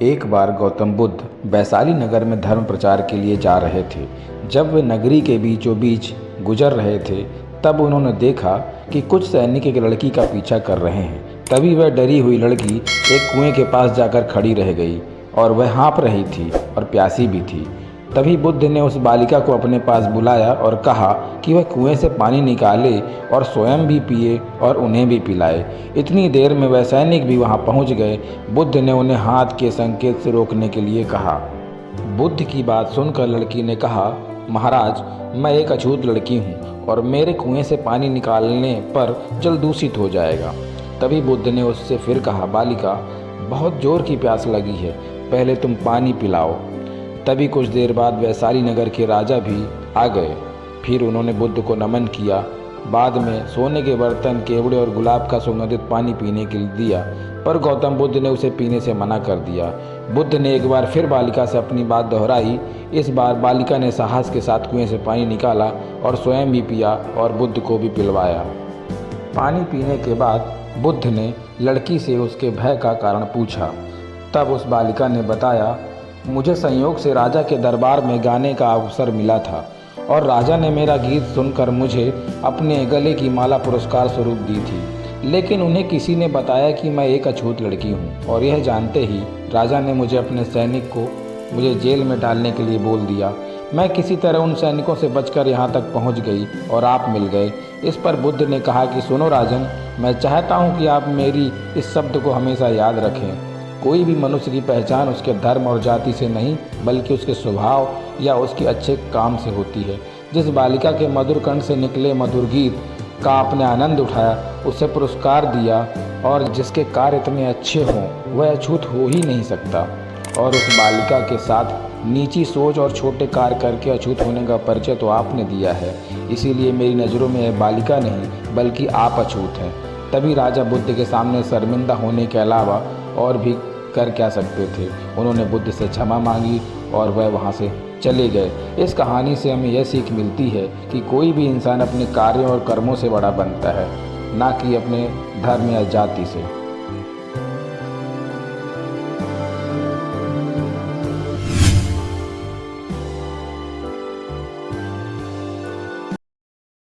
एक बार गौतम बुद्ध वैशाली नगर में धर्म प्रचार के लिए जा रहे थे। जब वे नगरी के बीचों बीच गुजर रहे थे, तब उन्होंने देखा कि कुछ सैनिक एक लड़की का पीछा कर रहे हैं। तभी वह डरी हुई लड़की एक कुएं के पास जाकर खड़ी रह गई और वह हाँफ रही थी और प्यासी भी थी। तभी बुद्ध ने उस बालिका को अपने पास बुलाया और कहा कि वह कुएं से पानी निकाले और स्वयं भी पिए और उन्हें भी पिलाए। इतनी देर में वह सैनिक भी वहां पहुंच गए। बुद्ध ने उन्हें हाथ के संकेत से रोकने के लिए कहा। बुद्ध की बात सुनकर लड़की ने कहा, महाराज, मैं एक अछूत लड़की हूँ और मेरे कुएं से पानी निकालने पर जल दूषित हो जाएगा। तभी बुद्ध ने उससे फिर कहा, बालिका, बहुत जोर की प्यास लगी है, पहले तुम पानी पिलाओ। तभी कुछ देर बाद वैशाली नगर के राजा भी आ गए। फिर उन्होंने बुद्ध को नमन किया। बाद में सोने के बर्तन, केवड़े और गुलाब का सुगंधित पानी पीने के लिए दिया, पर गौतम बुद्ध ने उसे पीने से मना कर दिया। बुद्ध ने एक बार फिर बालिका से अपनी बात दोहराई। इस बार बालिका ने साहस के साथ कुएं से पानी निकाला और स्वयं भी पिया और बुद्ध को भी पिलवाया। पानी पीने के बाद बुद्ध ने लड़की से उसके भय का कारण पूछा। तब उस बालिका ने बताया, मुझे संयोग से राजा के दरबार में गाने का अवसर मिला था और राजा ने मेरा गीत सुनकर मुझे अपने गले की माला पुरस्कार स्वरूप दी थी। लेकिन उन्हें किसी ने बताया कि मैं एक अछूत लड़की हूँ और यह जानते ही राजा ने मुझे अपने सैनिक को मुझे जेल में डालने के लिए बोल दिया। मैं किसी तरह उन सैनिकों से बचकर यहाँ तक पहुँच गई और आप मिल गए। इस पर बुद्ध ने कहा कि सुनो राजन, मैं चाहता हूँ कि आप मेरी इस शब्द को हमेशा याद रखें। कोई भी मनुष्य की पहचान उसके धर्म और जाति से नहीं, बल्कि उसके स्वभाव या उसके अच्छे काम से होती है। जिस बालिका के मधुर कंठ से निकले मधुर गीत का आपने आनंद उठाया, उसे पुरस्कार दिया और जिसके कार्य इतने अच्छे हों, वह अछूत हो ही नहीं सकता। और उस बालिका के साथ नीची सोच और छोटे कार्य करके अछूत होने का परिचय तो आपने दिया है। इसीलिए मेरी नज़रों में यह बालिका नहीं, बल्कि आप अछूत हैं। तभी राजा बुद्ध के सामने शर्मिंदा होने के अलावा और भी कर क्या सकते थे। उन्होंने बुद्ध से क्षमा मांगी और वह वहाँ से चले गए। इस कहानी से हमें यह सीख मिलती है कि कोई भी इंसान अपने कार्यों और कर्मों से बड़ा बनता है, ना कि अपने धर्म या जाति से।